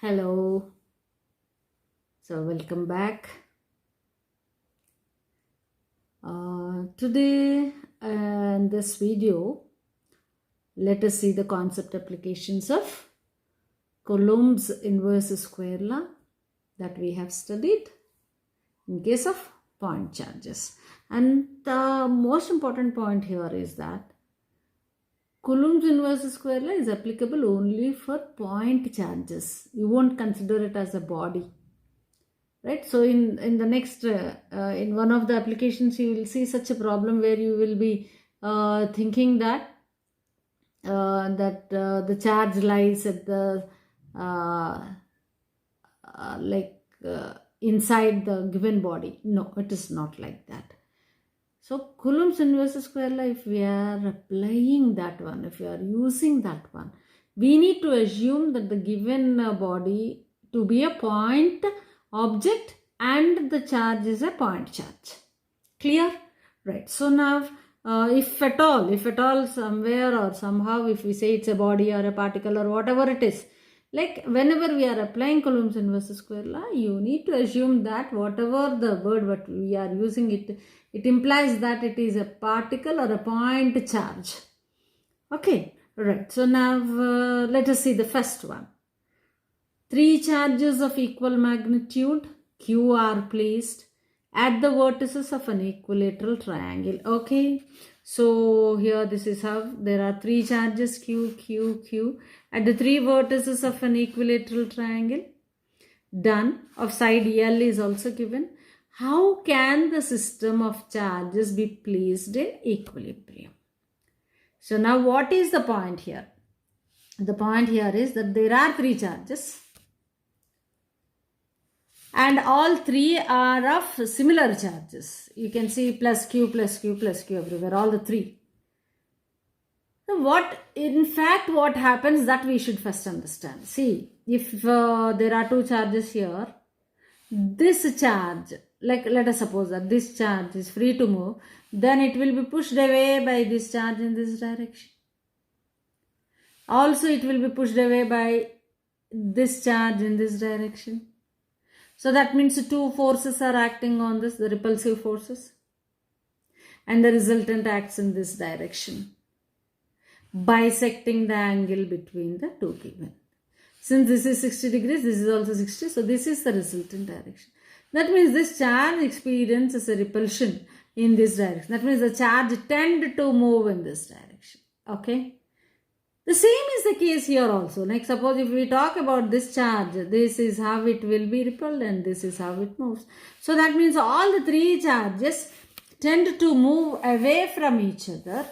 Hello, so welcome back. Today in this video, let us see the concept applications of Coulomb's inverse square law that we have studied in case of point charges. And the most important point here is that Coulomb's inverse square law is applicable only for point charges. You won't consider it as a body. Right, so in the next in one of the applications you will see such a problem where you will be thinking that the charge lies at the inside the given body. No, it is not like that. So Coulomb's inverse square law, if we are applying that one, if we are using that one, we need to assume that the given body to be a point object and the charge is a point charge. Clear? Right. So now if at all somewhere or somehow, if we say it's a body or a particle or whatever it is, like whenever we are applying Coulomb's inverse square law, you need to assume that whatever the word what we are using, it implies that it is a particle or a point charge. Okay. Right. So now let us see the first one. Three charges of equal magnitude Q are placed at the vertices of an equilateral triangle. Okay, so here this is how there are three charges Q, Q, Q at the three vertices of an equilateral triangle. Done. Of side L is also given. How can the system of charges be placed in equilibrium? So now what is the point here? The point here is that there are three charges and all three are of similar charges. You can see plus Q, plus Q, plus Q everywhere, all the three. So what happens that we should first understand. See, if there are two charges here, this charge, like let us suppose that this charge is free to move, then it will be pushed away by this charge in this direction. Also, it will be pushed away by this charge in this direction. So that means two forces are acting on this, the repulsive forces, and the resultant acts in this direction, bisecting the angle between the two given. Since this is 60 degrees, this is also 60, so this is the resultant direction. That means this charge experiences a repulsion in this direction. That means the charge tend to move in this direction. Okay. The same is the case here also. Like suppose if we talk about this charge, this is how it will be repelled and this is how it moves. So that means all the three charges tend to move away from each other,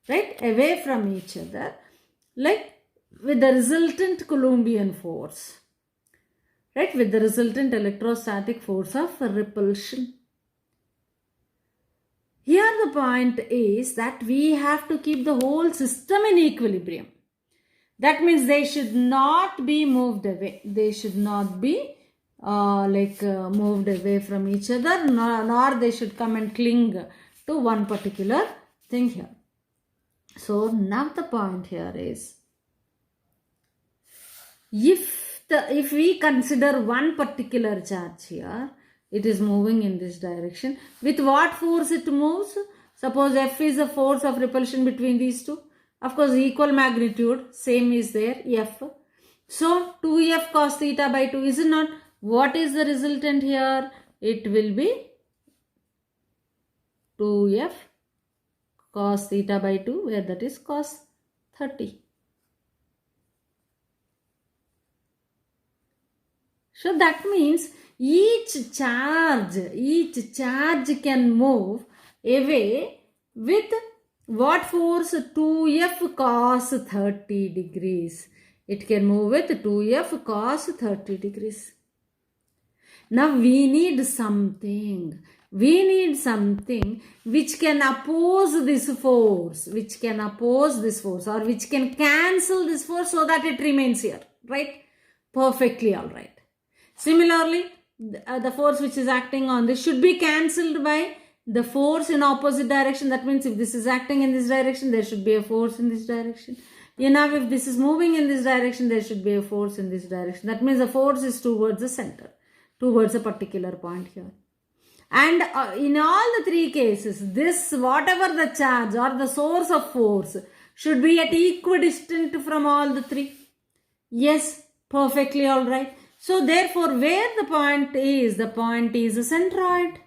right? Away from each other, like with the resultant Coulombian force, right? With the resultant electrostatic force of repulsion. Here the point is that we have to keep the whole system in equilibrium. That means they should not be moved away. They should not be moved away from each other, nor they should come and cling to one particular thing here. So now the point here is, if we consider one particular charge here, it is moving in this direction. With what force it moves? Suppose F is the force of repulsion between these two. Of course, equal magnitude, same is there, F. So, 2F cos theta by 2 is not. What is the resultant here? It will be 2F cos theta by 2, where that is cos 30. So, that means each charge can move away with what force? 2F cos 30 degrees. It can move with 2F cos 30 degrees. Now we need something. Which can oppose this force. Or which can cancel this force so that it remains here. Right? Perfectly alright. Similarly, the force which is acting on this should be cancelled by the force in opposite direction. That means if this is acting in this direction, there should be a force in this direction. Now if this is moving in this direction, there should be a force in this direction. That means the force is towards the center, towards a particular point here. And in all the three cases, this whatever the charge or the source of force should be at equidistant from all the three. Yes, perfectly all right. So therefore, where the point is a centroid.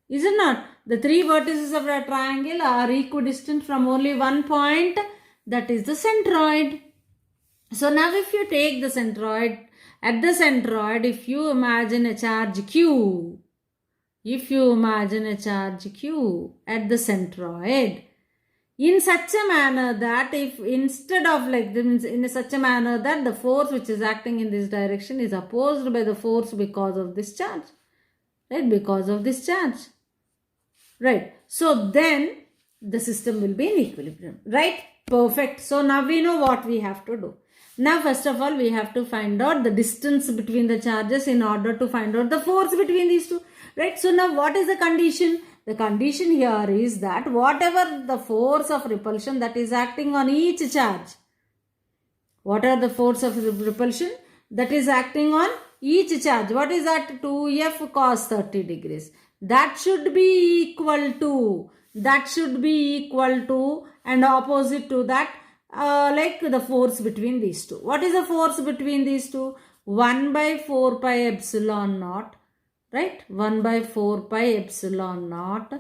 Is it not? The three vertices of a triangle are equidistant from only one point, that is the centroid. So now if you take the centroid, at the centroid, if you imagine a charge Q, at the centroid, in such a manner that if instead of in such a manner that the force which is acting in this direction is opposed by the force because of this charge. Right? Because of this charge. Right. So then the system will be in equilibrium. Right? Perfect. So now we know what we have to do. Now first of all we have to find out the distance between the charges in order to find out the force between these two. Right. So now what is the condition? The condition here is that whatever the force of repulsion that is acting on each charge, what are the force of repulsion that is acting on each charge? What is that? 2F cos 30 degrees. That should be equal to, and opposite to that, like the force between these two. What is the force between these two? 1 by 4 pi epsilon naught. Right? 1 by 4 pi epsilon naught,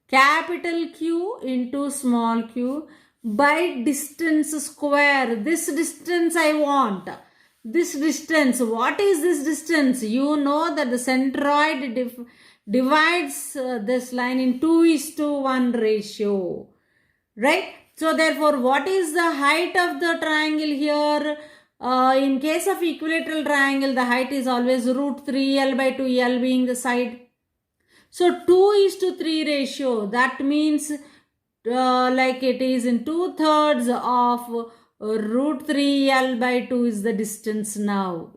capital Q into small q by distance square. This distance I want. This distance. What is this distance? You know that the centroid divides this line in 2:1 ratio. Right? So therefore, what is the height of the triangle here? In case of equilateral triangle, the height is always root 3 L by 2, L being the side. So 2:3 ratio, that means like it is in 2/3 of root 3 L by 2 is the distance now.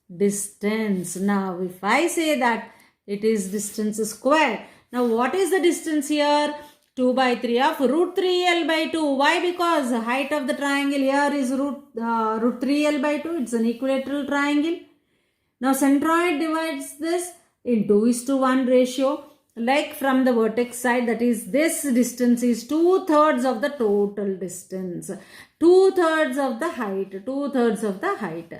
Now, if I say that it is distance square. Now, what is the distance here? 2 by 3 of root 3L by 2. Why? Because the height of the triangle here is root 3L by 2. It's an equilateral triangle. Now, centroid divides this in 2:1 ratio. Like from the vertex side, that is this distance is 2/3 of the total distance. 2/3 of the height.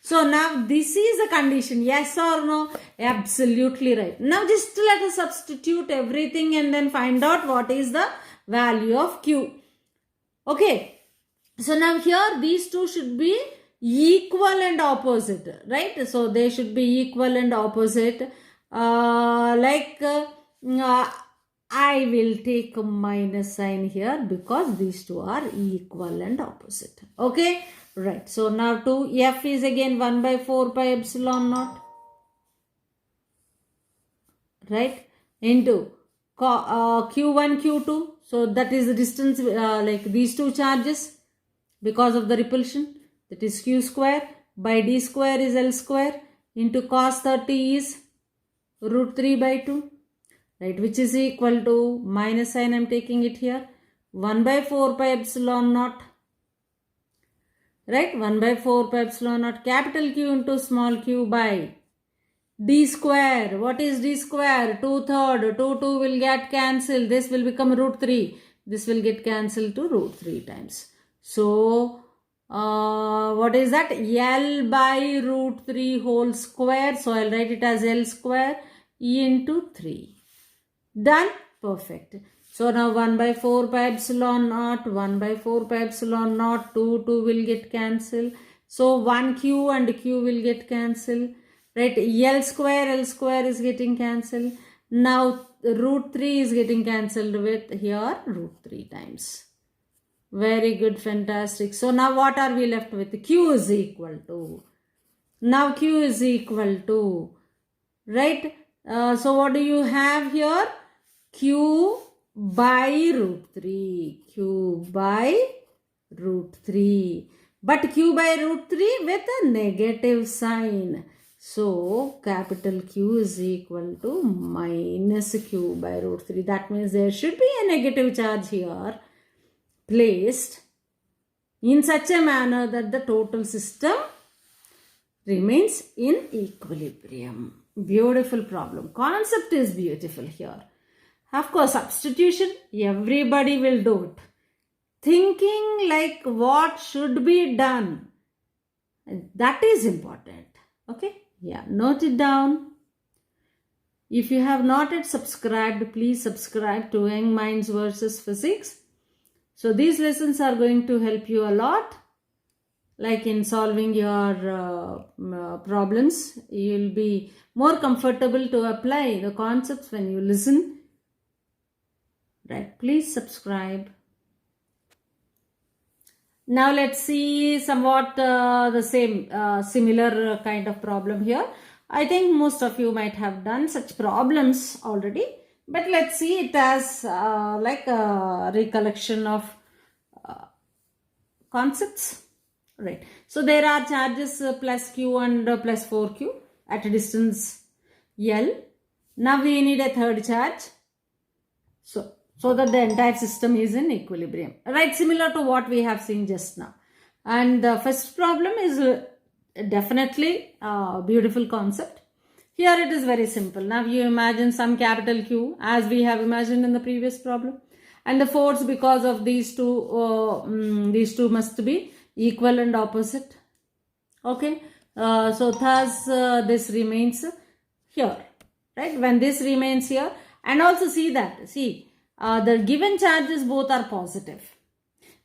So now this is the condition. Yes or no? Absolutely right. Now just let us substitute everything and then find out what is the value of Q. Okay. So now here these two should be equal and opposite. Right? So they should be equal and opposite. I will take a minus sign here because these two are equal and opposite. Okay. Right. So now 2F is again 1 by 4 pi epsilon naught. Right. Into Q1, Q2. So that is the distance like these two charges because of the repulsion. That is Q square by D square is L square into cos 30 is root 3 by 2. Right. Which is equal to minus sign I am taking it here. 1 by 4 pi epsilon naught. Right, 1 by 4 pi epsilon naught capital Q into small q by D square. What is D square? 2/3. 2 will get cancelled. This will become root 3. This will get cancelled to root 3 times. So, what is that? L by root 3 whole square. So, I'll write it as L square E into 3. Done? Perfect. So now 1 by 4 pi epsilon naught, 1 by 4 pi epsilon naught, 2 will get cancelled. So 1Q and Q will get cancelled. Right, L square is getting cancelled. Now root 3 is getting cancelled with here root 3 times. Very good, fantastic. So now what are we left with? Q is equal to. Now Q is equal to. Right, so what do you have here? Q by root 3. Q by root 3. But Q by root 3 with a negative sign. So, capital Q is equal to minus Q by root 3. That means there should be a negative charge here placed in such a manner that the total system remains in equilibrium. Beautiful problem. Concept is beautiful here. Of course, substitution, everybody will do it. Thinking like what should be done, that is important. Okay, yeah, note it down. If you have not yet subscribed, please subscribe to Young Minds versus Physics. So these lessons are going to help you a lot, like in solving your problems. You'll be more comfortable to apply the concepts when you listen. Right, please subscribe. Now let's see somewhat the same similar kind of problem here. I think most of you might have done such problems already, but let's see it as like a recollection of concepts. Right. So there are charges plus q and plus 4q at a distance L. Now we need a third charge. So that the entire system is in equilibrium. Right, similar to what we have seen just now. And the first problem is definitely a beautiful concept. Here it is very simple. Now you imagine some capital Q as we have imagined in the previous problem. And the force because of these two must be equal and opposite. Okay. So thus this remains here. Right. When this remains here, and also see that, the given charges both are positive.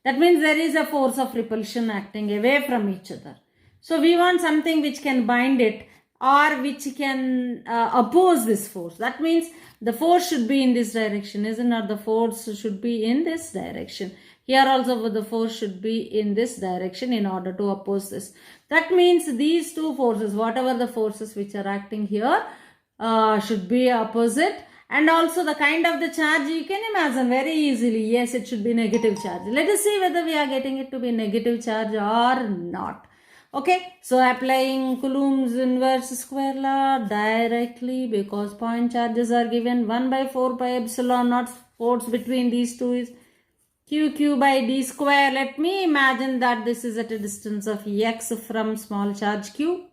That means there is a force of repulsion acting away from each other. So we want something which can bind it or which can oppose this force. That means the force should be in this direction, isn't it? The force should be in this direction. Here also the force should be in this direction in order to oppose this. That means these two forces, whatever the forces which are acting here, should be opposite. And also the kind of the charge you can imagine very easily. Yes, it should be negative charge. Let us see whether we are getting it to be negative charge or not. Okay, so applying Coulomb's inverse square law directly, because point charges are given 1 by 4 pi epsilon naught. Force between these two is QQ by D square. Let me imagine that this is at a distance of x from small charge Q.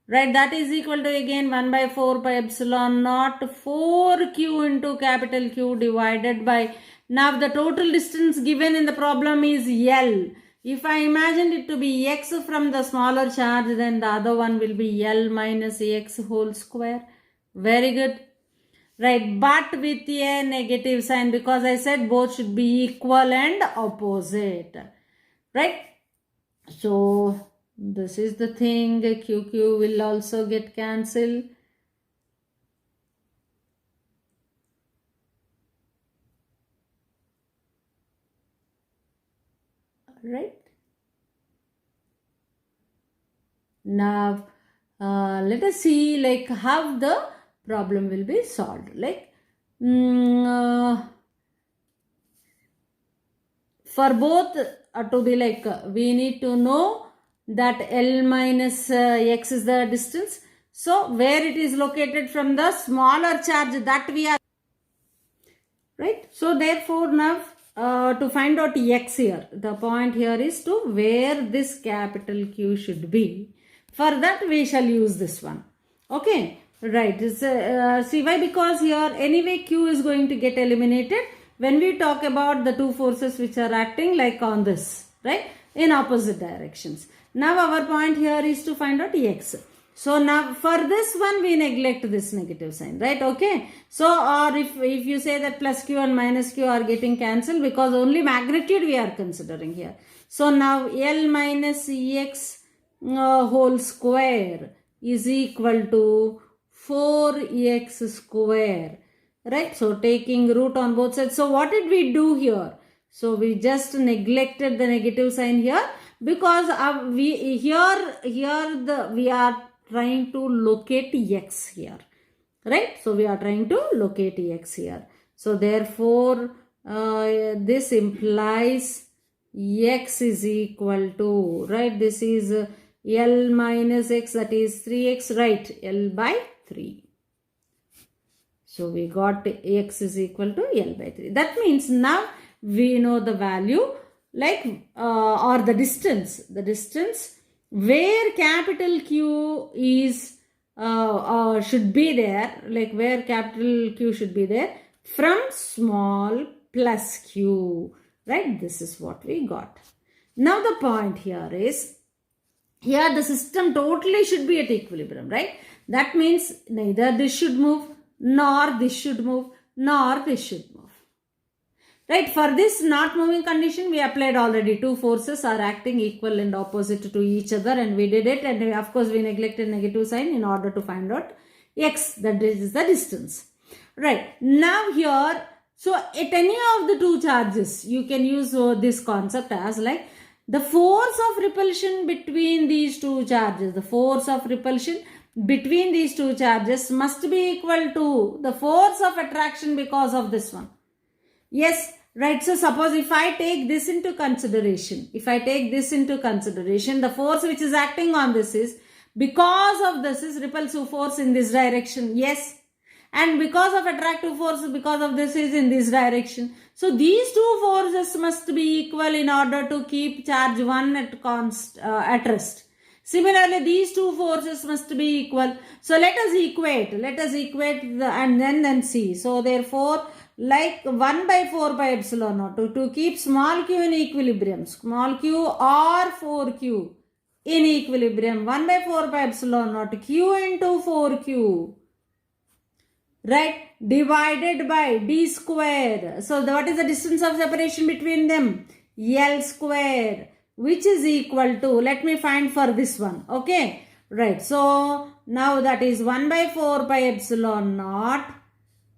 Right, that is equal to again 1 by 4 pi epsilon naught 4q into capital Q divided by, now the total distance given in the problem is L. If I imagined it to be x from the smaller charge, then the other one will be L minus x whole square. Very good. Right, but with a negative sign, because I said both should be equal and opposite. Right, so this is the thing, QQ will also get cancelled. Right. Now, let us see like how the problem will be solved. Like, for both to be like, we need to know that L minus x is the distance. So where it is located from the smaller charge that we are, right? So therefore now to find out x here, the point here is to where this capital Q should be. For that we shall use this one. Okay, right. See why? Because here anyway Q is going to get eliminated when we talk about the two forces which are acting like on this, right, in opposite directions. Now our point here is to find out x. So now for this one we neglect this negative sign, right? Okay. So or if you say that plus q and minus q are getting cancelled, because only magnitude we are considering here. So now L minus x whole square is equal to 4x square, right? So taking root on both sides. So what did we do here? So we just neglected the negative sign here, because we are trying to locate x here, right? So we are trying to locate x here. So therefore this implies x is equal to, right, this is L minus x, that is 3x, right, L by 3. So we got x is equal to L by 3. That means now we know the value like or the distance where capital Q is should be there, like where capital Q should be there from small plus q, right? This is what we got. Now the point here is, here the system totally should be at equilibrium, right? That means neither this should move, nor this should move, nor this should move. Right, for this not moving condition, we applied already. Two forces are acting equal and opposite to each other, and we did it. And of course, we neglected negative sign in order to find out x, that is the distance. Right, now here, so at any of the two charges, you can use this concept as like the force of repulsion between these two charges. The force of repulsion between these two charges must be equal to the force of attraction because of this one. Yes, right. So suppose if I take this into consideration, the force which is acting on this is, because of this is repulsive force in this direction. Yes. And because of attractive force, because of this is in this direction. So these two forces must be equal in order to keep charge 1 at rest. Similarly, these two forces must be equal. So let us equate and then see. So therefore, like 1 by 4 pi epsilon naught to keep small q in equilibrium, small q or 4q in equilibrium, 1 by 4 pi epsilon naught q into 4q, right, divided by d square. So what is the distance of separation between them? L square, which is equal to, let me find for this one, okay, right. So now that is 1 by 4 pi epsilon naught,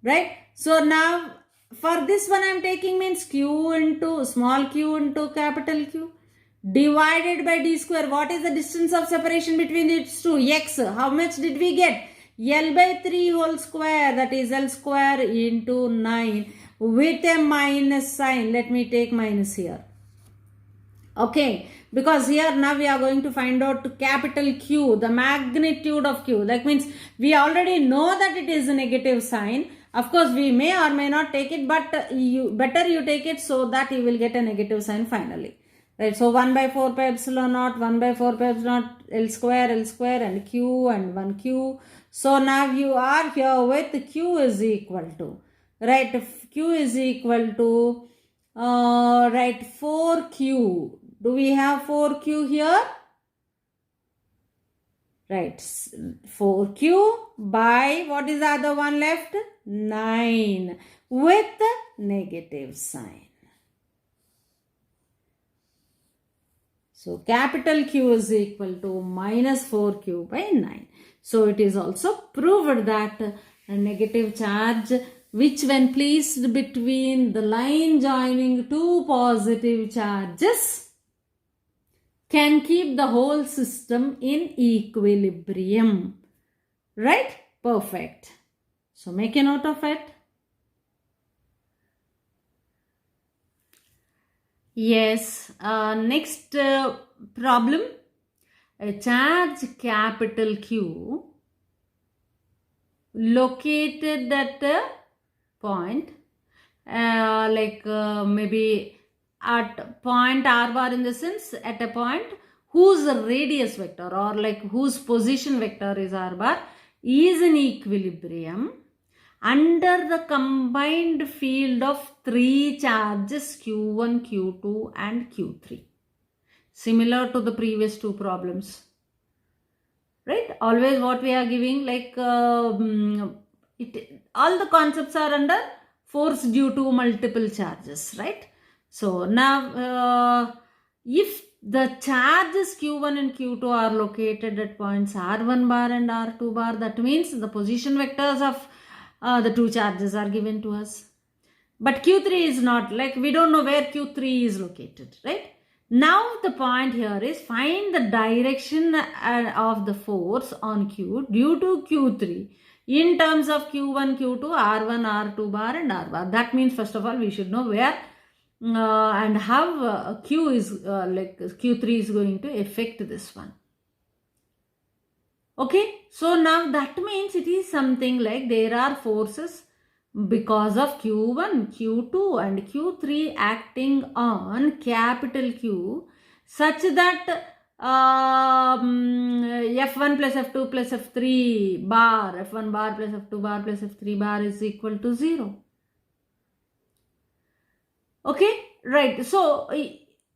right. So now for this one I am taking means q into small q into capital Q divided by d square. What is the distance of separation between these two? X. How much did we get? L by 3 whole square, that is L square into 9 with a minus sign. Let me take minus here. Okay, because here now we are going to find out capital Q, the magnitude of Q. That means we already know that it is a negative sign. Of course, we may or may not take it, but better you take it so that you will get a negative sign finally. Right, so 1 by 4 pi epsilon naught, 1 by 4 pi epsilon naught, L square and Q and 1Q. So now you are here with Q is equal to, right, Q is equal to, right, 4Q. Do we have 4Q here? Right, 4Q by, what is the other one left? 9 with negative sign. So capital Q is equal to minus 4Q by 9. So it is also proved that a negative charge which when placed between the line joining two positive charges can keep the whole system in equilibrium. Right? Perfect. So make a note of it. Yes. Next problem. A charge capital Q located at a point maybe at point r bar, in the sense at a point whose radius vector or like whose position vector is r bar is in equilibrium under the combined field of three charges Q1, Q2 and Q3. Similar to the previous two problems. Right? Always what we are giving, like all the concepts are under force due to multiple charges, right? So now if the charges Q1 and Q2 are located at points R1 bar and R2 bar, that means the position vectors of the two charges are given to us. But Q3 is not, like we don't know where Q3 is located, right? Now the point here is find the direction of the force on Q due to Q3 in terms of Q1, Q2, R1, R2 bar and R bar. That means first of all we should know where and how Q is like Q3 is going to affect this one. Okay, so now that means it is something like there are forces because of Q1, Q2 and Q3 acting on capital Q such that F1 plus F2 plus F3 bar, F1 bar plus F2 bar plus F3 bar is equal to 0. Okay, right. So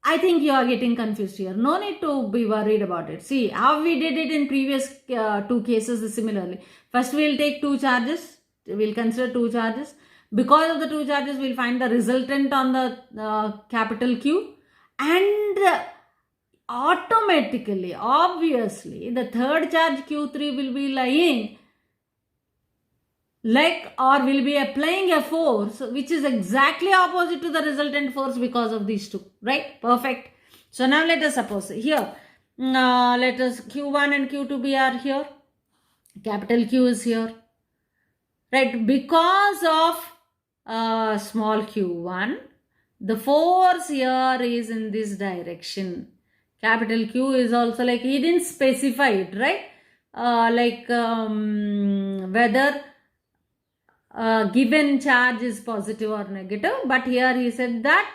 I think you are getting confused here. No need to be worried about it. See how we did it in previous two cases similarly. First we will take two charges. We'll consider two charges. Because of the two charges, we'll find the resultant on the capital Q, and automatically, obviously, the third charge Q3 will be lying or will be applying a force which is exactly opposite to the resultant force because of these two, right? Perfect. So now let us suppose here, let us Q1 and Q2 are here, capital Q is here, right? Because of small q1, the force here is in this direction. Capital Q is also he didn't specify it, right? Whether given charge is positive or negative, but here he said that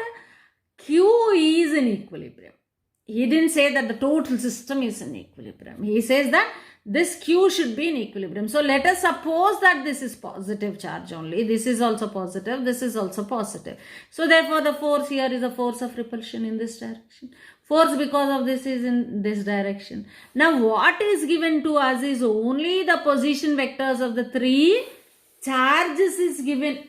Q is in equilibrium. He didn't say that the total system is in equilibrium. He says that this Q should be in equilibrium. So let us suppose that this is positive charge only. This is also positive. This is also positive. So therefore the force here is a force of repulsion in this direction. Force because of this is in this direction. Now what is given to us is only the position vectors of the three charges is given.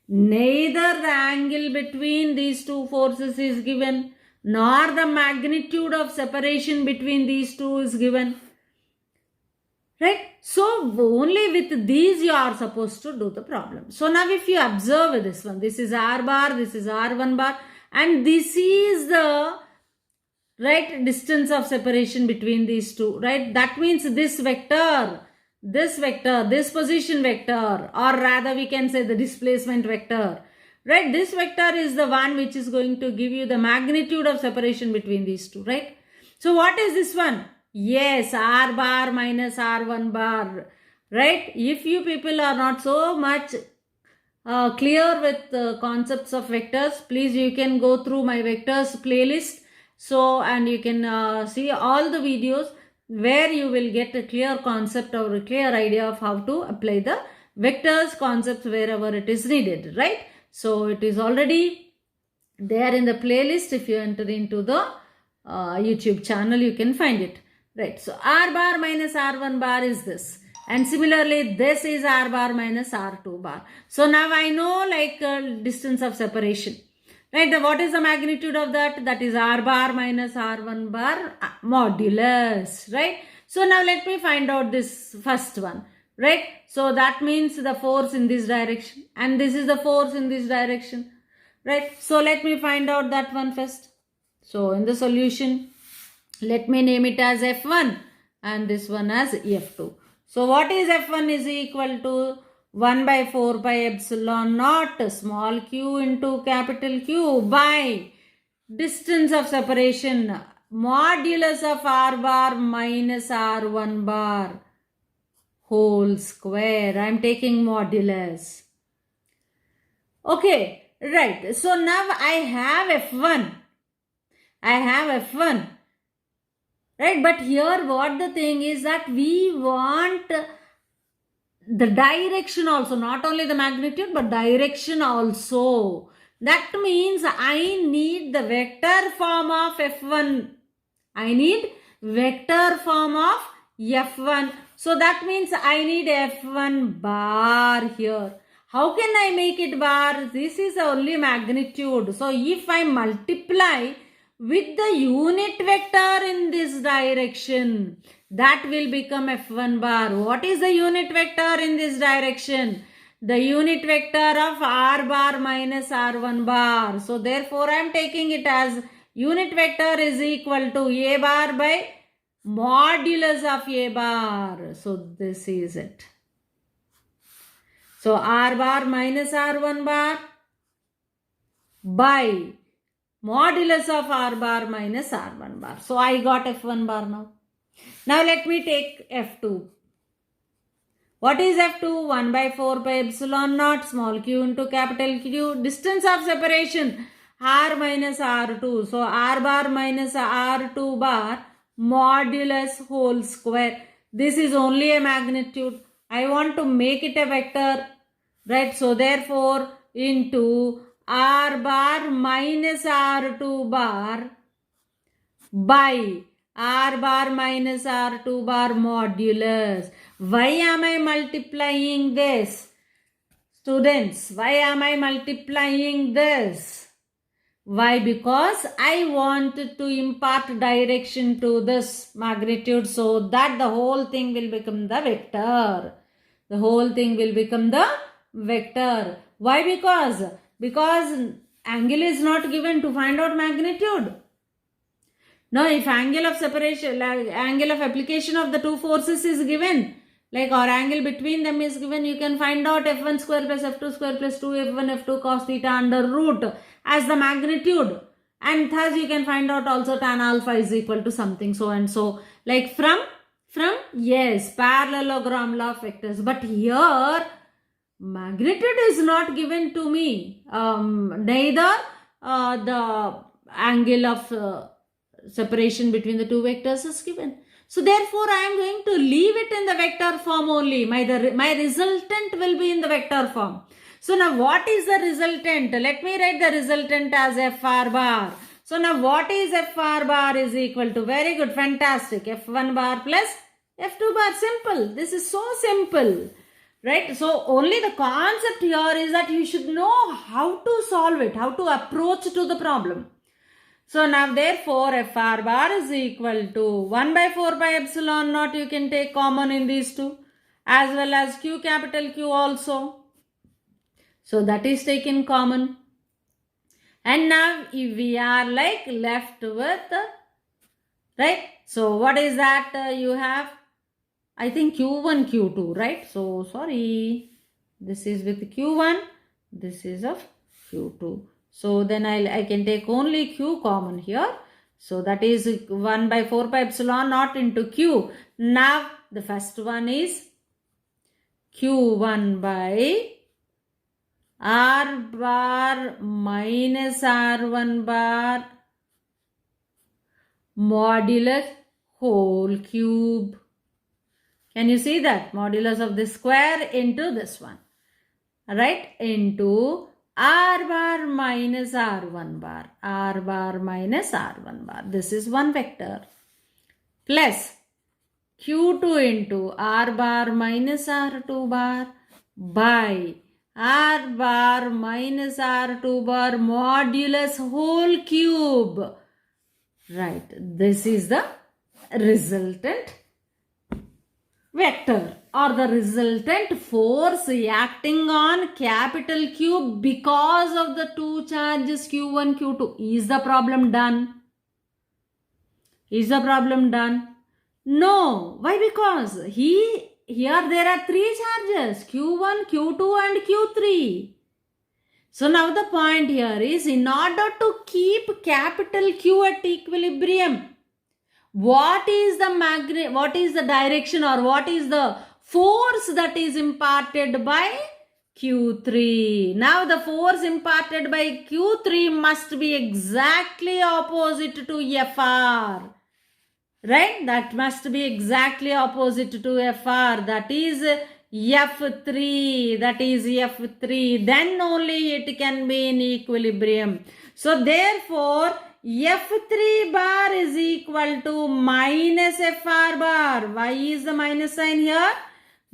Neither the angle between these two forces is given, nor the magnitude of separation between these two is given. Right? So only with these you are supposed to do the problem. So now if you observe this one, this is R bar, this is R1 bar, and this is the right distance of separation between these two, right? That means this vector, this position vector, or rather we can say the displacement vector, right? This vector is the one which is going to give you the magnitude of separation between these two, right? So what is this one? Yes, R bar minus R1 bar, right? If you people are not so much clear with the concepts of vectors, please you can go through my vectors playlist. So, and you can see all the videos where you will get a clear concept or a clear idea of how to apply the vectors concepts wherever it is needed, right? So it is already there in the playlist. If you enter into the YouTube channel, you can find it, right? So R bar minus R1 bar is this, and similarly this is R bar minus R2 bar. So now I know distance of separation, right? What is the magnitude of that? That is R bar minus R1 bar modulus, right? So now let me find out this first one, right? So that means the force in this direction, and this is the force in this direction, right? So let me find out that one first. So in the solution, let me name it as F1 and this one as F2. So what is F1 is equal to 1 by 4 pi epsilon naught small q into capital Q by distance of separation modulus of R bar minus R1 bar whole square. I am taking modulus. Okay, right. So now I have F1. Right, but here what the thing is that we want the direction also, not only the magnitude but direction also. That means I need the vector form of F1. I need vector form of F1. So that means I need F1 bar here. How can I make it bar? This is only magnitude. So if I multiply with the unit vector in this direction, that will become F1 bar. What is the unit vector in this direction? The unit vector of R bar minus R1 bar. So therefore I am taking it as unit vector is equal to A bar by modulus of A bar. So this is it. So R bar minus R1 bar by modulus of R bar minus R1 bar. So I got F1 bar now. Now let me take F2. What is F2? 1 by 4 pi epsilon naught, small q into capital Q. Distance of separation, R minus R2. So R bar minus R2 bar modulus whole square. This is only a magnitude. I want to make it a vector, right? So therefore into R bar minus R2 bar by R bar minus R2 bar modulus. Why am I multiplying this? Students, why am I multiplying this? Why? Because I want to impart direction to this magnitude so that the whole thing will become the vector. The whole thing will become the vector. Why? Because angle is not given to find out magnitude. Now, if angle of separation, like angle of application of the two forces is given, like or angle between them is given, you can find out F1 square plus F2 square plus 2F1 F2 cos theta under root as the magnitude. And thus you can find out also tan alpha is equal to something so and so. Like from yes, parallelogram law of vectors. But here, magnitude is not given to me. Neither the angle of separation between the two vectors is given. So therefore I am going to leave it in the vector form only. My resultant will be in the vector form. So now what is the resultant? Let me write the resultant as FR bar. So now what is FR bar is equal to, very good, fantastic, F1 bar plus F2 bar. Simple. This is so simple. Right? So only the concept here is that you should know how to solve it, how to approach to the problem. So now therefore FR bar is equal to 1 by 4 pi epsilon naught. You can take common in these two, as well as Q capital Q also. So that is taken common. And now if we are like left with, right? So what is that you have? I think Q1, Q2, right? So sorry, this is with Q1, this is of Q2. So then I can take only Q common here. So that is 1 by 4 pi epsilon naught into Q. Now the first one is Q1 by R bar minus R1 bar modulus whole cube. Can you see that? Modulus of this square into this one. Right? Into R bar minus R1 bar. R bar minus R1 bar. This is one vector. Plus Q2 into R bar minus R2 bar by R bar minus R2 bar modulus whole cube. Right. This is the resultant vector or the resultant force acting on capital Q because of the two charges Q1, Q2. Is the problem done? Is the problem done? No. Why? Because here there are three charges, Q1, Q2 and Q3. So now the point here is, in order to keep capital Q at equilibrium, what is the direction or what is the force that is imparted by Q3? Now the force imparted by Q3 must be exactly opposite to FR. Right? That must be exactly opposite to FR. That is F3. That is F3. Then only it can be in equilibrium. So therefore, F3 bar is equal to minus FR bar. Why is the minus sign here?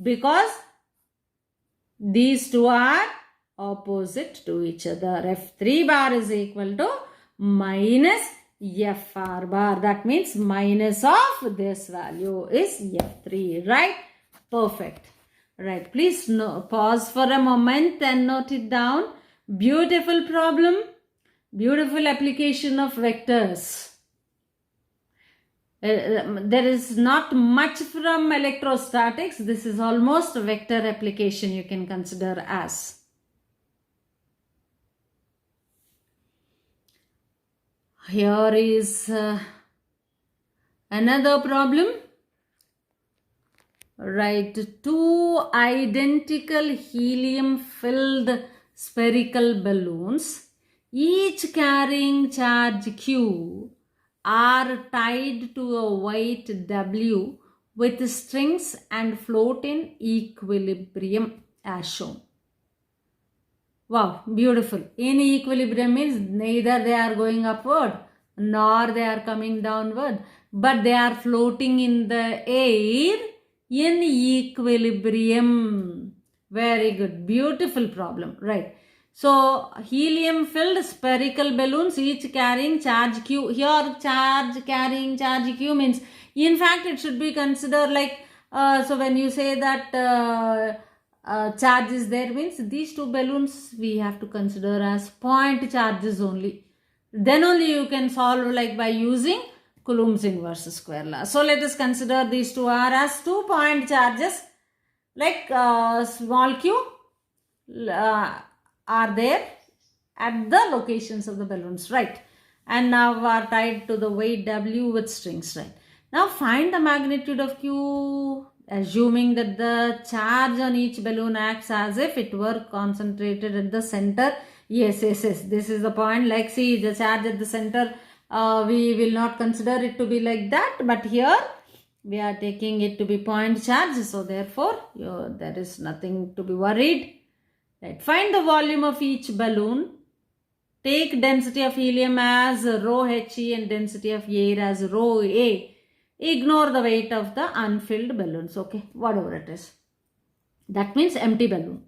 Because these two are opposite to each other. F3 bar is equal to minus FR bar. That means minus of this value is F3. Right? Perfect. Right. Please pause for a moment and note it down. Beautiful problem. Beautiful application of vectors. There is not much from electrostatics. This is almost a vector application you can consider as. Here is another problem. right, two identical helium-filled spherical balloons, each carrying charge Q, are tied to a weight W with strings and float in equilibrium as shown. Wow, beautiful. In equilibrium means neither they are going upward nor they are coming downward, but they are floating in the air in equilibrium. Very good. Beautiful problem. Right. So, helium-filled spherical balloons each carrying charge Q. Here, charge carrying charge Q means, in fact, it should be considered like, so when you say that charge is there means these two balloons we have to consider as point charges only. Then only you can solve like by using Coulomb's inverse square law. So let us consider these two are as 2 point charges, like small q are there at the locations of the balloons, right? And now are tied to the weight W with strings, right? Now find the magnitude of Q, assuming that the charge on each balloon acts as if it were concentrated at the center. Yes. This is the point. Like, see, the charge at the center, we will not consider it to be like that. But here, we are taking it to be point charge. So, therefore, there is nothing to be worried. Right. Find the volume of each balloon. Take density of helium as rho He and density of air as rho A. Ignore the weight of the unfilled balloons. Okay, whatever it is. That means empty balloon.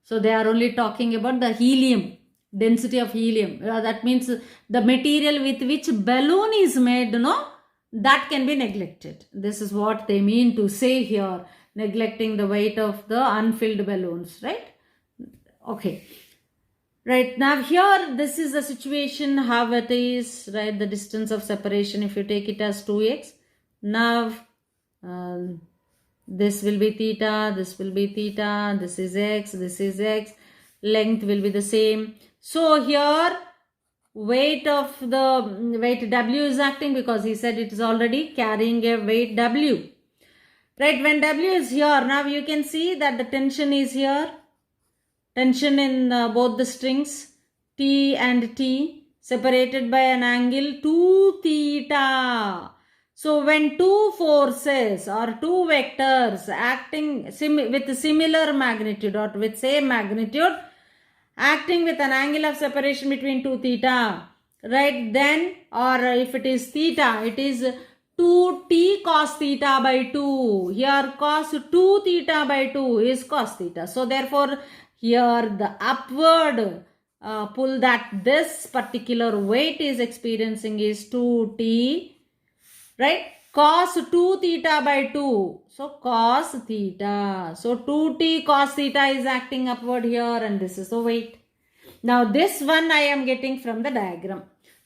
So they are only talking about the helium, density of helium. That means the material with which balloon is made, that can be neglected. This is what they mean to say here, neglecting the weight of the unfilled balloons, right? Okay. Right, now here this is the situation how it is, right? The distance of separation, if you take it as 2x. Now this will be theta, this will be theta, this is x, length will be the same. So here weight W is acting because he said it is already carrying a weight W. Right, when W is here, now you can see that the tension is here. Tension in both the strings T and T separated by an angle 2 theta. So when two forces or two vectors acting with similar magnitude or with same magnitude acting with an angle of separation between 2 theta, right, then or if it is theta, it is 2t cos theta by 2. Here cos 2 theta by 2 is cos theta. So therefore here the upward pull that this particular weight is experiencing is 2t, right? Cos 2 theta by 2. So cos theta. So 2t cos theta is acting upward here and this is the weight. Now this one I am getting from the diagram,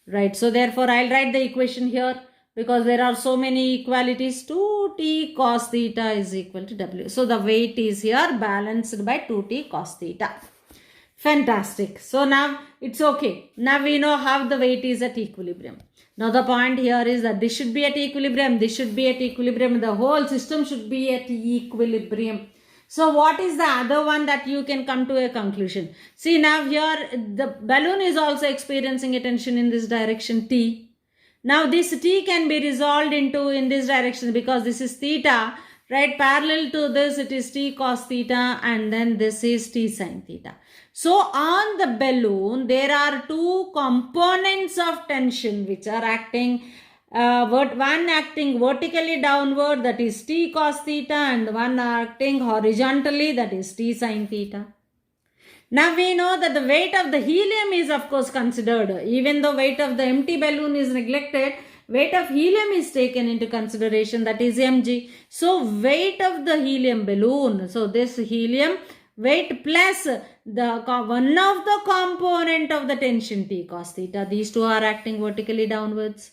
right? So therefore I'll write the equation here because there are so many equalities. 2t cos theta is equal to W. So the weight is here balanced by 2t cos theta. Fantastic. So now it's okay. Now we know how the weight is at equilibrium. Now the point here is that this should be at equilibrium, this should be at equilibrium, the whole system should be at equilibrium. So what is the other one that you can come to a conclusion? See, now here the balloon is also experiencing a tension in this direction T. Now this T can be resolved into in this direction because this is theta, right? Parallel to this it is T cos theta and then this is T sin theta. So on the balloon there are two components of tension which are acting, one acting vertically downward, that is T cos theta, and one acting horizontally, that is T sin theta. Now we know that the weight of the helium is of course considered. Even though weight of the empty balloon is neglected, weight of helium is taken into consideration, that is mg. So weight of the helium balloon, so this helium weight plus the one of the component of the tension T cos theta, these two are acting vertically downwards.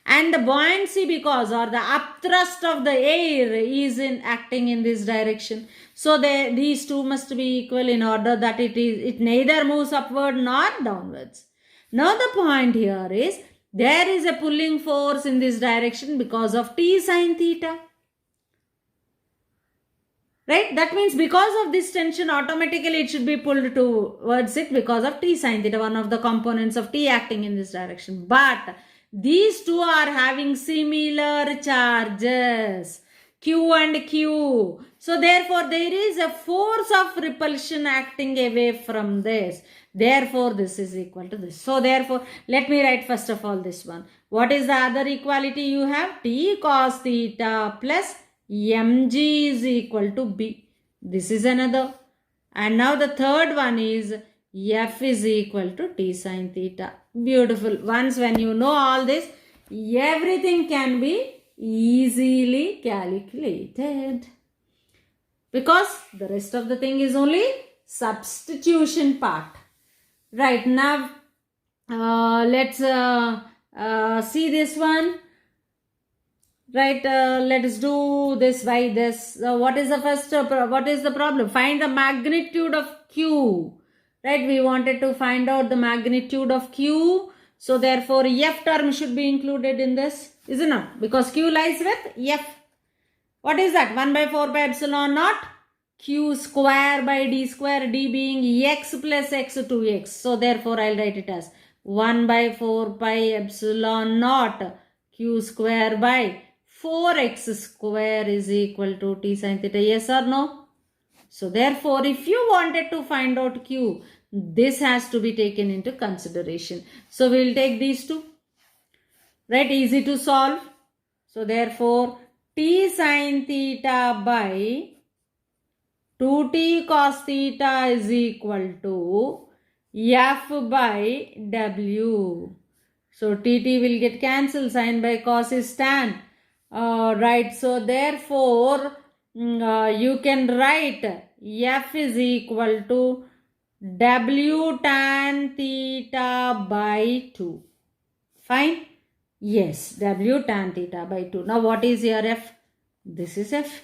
And the buoyancy because or the upthrust of the air is acting in this direction. So these two must be equal in order that it neither moves upward nor downwards. Now the point here is there is a pulling force in this direction because of T sin theta. Right? That means because of this tension, automatically it should be pulled towards it because of T sine theta, one of the components of T acting in this direction. But these two are having similar charges, Q and Q. So therefore, there is a force of repulsion acting away from this. Therefore, this is equal to this. So therefore, let me write first of all this one. What is the other equality you have? T cos theta plus mg is equal to b. This is another. And now the third one is f is equal to t sine theta. Beautiful. Once when you know all this, everything can be easily calculated. Because the rest of the thing is only substitution part. Right, now let's see this one. Right, let's do this by this. What is the first, what is the problem? Find the magnitude of Q. Right, we wanted to find out the magnitude of Q. So therefore, F term should be included in this, is it not? Because Q lies with F. What is that? 1 by 4 by epsilon naught Q square by D square, D being X plus X to X. So therefore, I'll write it as 1 by 4 pi epsilon naught Q square by 4x square is equal to T sine theta. Yes or no? So therefore, if you wanted to find out Q, this has to be taken into consideration. So we'll take these two. Right? Easy to solve. So therefore, T sine theta by 2t cos theta is equal to f by w. So tt will get cancelled. Sin by cos is tan. Right. So therefore, you can write f is equal to w tan theta by 2. Fine? Yes, w tan theta by 2. Now what is your f? This is f.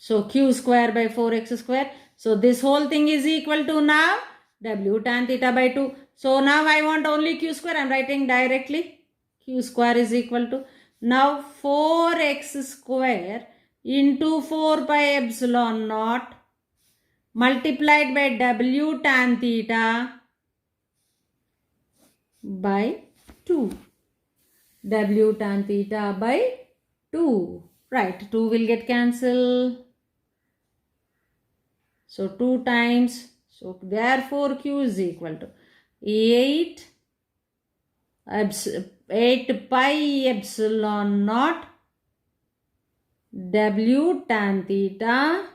So q square by 4x square. So this whole thing is equal to now w tan theta by 2. So now I want only q square. I am writing directly. Q square is equal to now 4x square into 4 pi epsilon naught multiplied by w tan theta by 2. W tan theta by 2. Right, 2 will get cancelled. So 2 times. So therefore Q is equal to 8 pi epsilon naught W tan theta.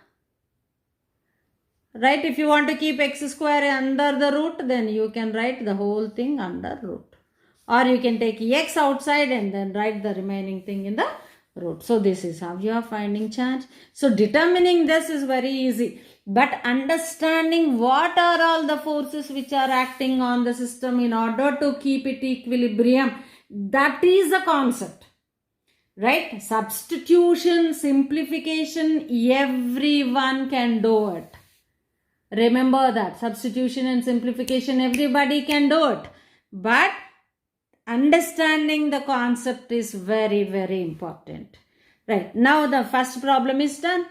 Right, if you want to keep x square under the root, then you can write the whole thing under root. Or you can take x outside and then write the remaining thing in the root. So this is how you are finding charge. So determining this is very easy. But understanding what are all the forces which are acting on the system in order to keep it equilibrium, that is the concept. Right? Substitution, simplification, everyone can do it. Remember that. Substitution and simplification, everybody can do it. But understanding the concept is very, very important. Right. Now the first problem is done.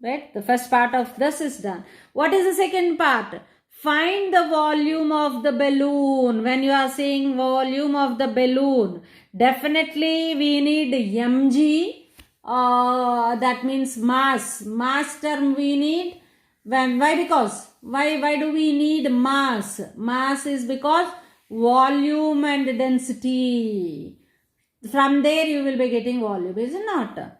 Right. The first part of this is done. What is the second part? Find the volume of the balloon. When you are saying volume of the balloon, definitely we need mg. That means mass. Mass term we need. Why? Because why do we need mass? Mass is because volume and density. From there you will be getting volume, is it not?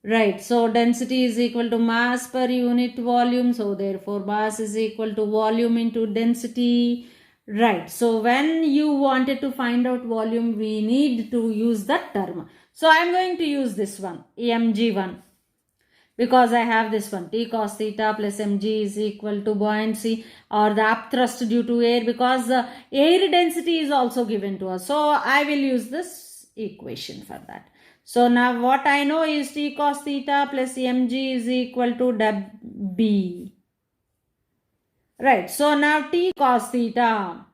Right. So density is equal to mass per unit volume. So therefore mass is equal to volume into density. Right. So when you wanted to find out volume, we need to use that term. So I am going to use this one, mg1. Because I have this one, T cos theta plus mg is equal to buoyancy or the upthrust due to air, because the air density is also given to us. So I will use this equation for that. So now what I know is T cos theta plus mg is equal to B. Right. So now T cos theta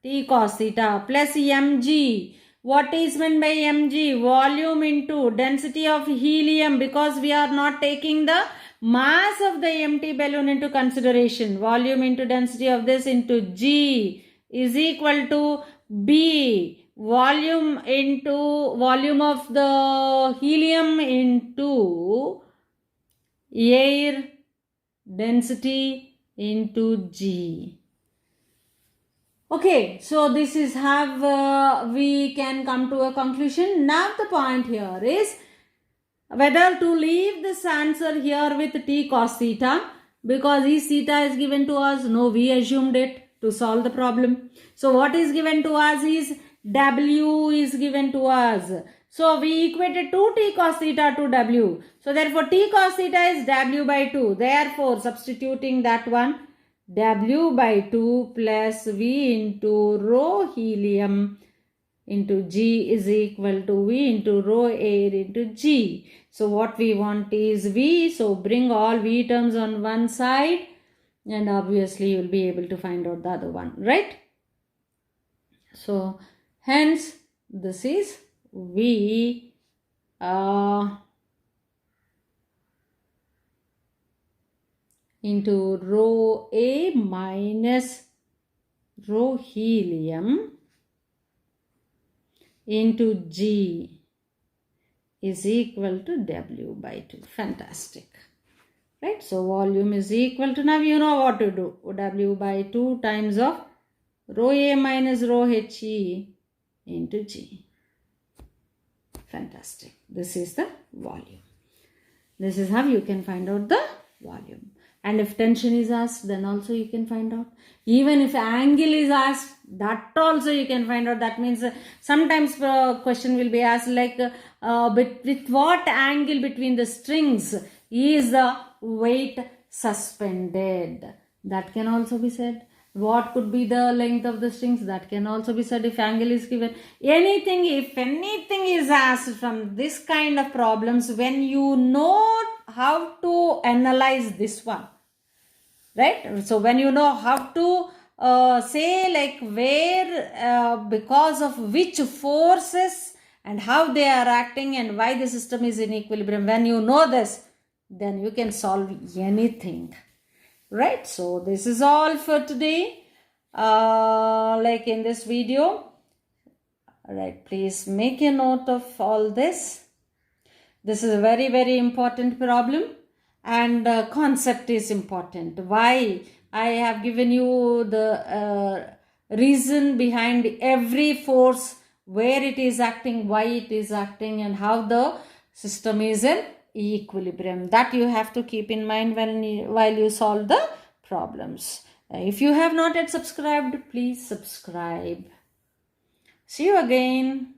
plus mg. What is meant by mg? Volume into density of helium, because we are not taking the mass of the empty balloon into consideration, volume into density of this into G is equal to B, volume into volume of the helium into air density into G. Okay, so this is how we can come to a conclusion. Now the point here is whether to leave this answer here with t cos theta, because is theta is given to us. No, we assumed it to solve the problem. So what is given to us is W is given to us. So we equated 2t cos theta to W. So therefore t cos theta is W by 2. Therefore substituting that one, W by 2 plus V into rho helium into G is equal to V into rho air into G. So what we want is V. So bring all V terms on one side and obviously you will be able to find out the other one, right? So hence this is V into rho A minus rho helium into G is equal to W by 2. Fantastic. Right? So volume is equal to, now you know what to do. W by 2 times of rho A minus rho HE into G. Fantastic. This is the volume. This is how you can find out the volume. And if tension is asked, then also you can find out. Even if angle is asked, that also you can find out. That means sometimes question will be asked like with what angle between the strings is the weight suspended. That can also be said. What could be the length of the strings? That can also be said if angle is given. Anything, if anything is asked from this kind of problems, when you know how to analyze this one, right? So when you know how to say like where, because of which forces and how they are acting and why the system is in equilibrium, when you know this, then you can solve anything. Right, so this is all for today. Like in this video, right, please make a note of all this. This is a very, very important problem and concept is important. Why? I have given you the reason behind every force, where it is acting, why it is acting, and how the system is in equilibrium. That you have to keep in mind while you solve the problems. If you have not yet subscribed, please subscribe. See you again.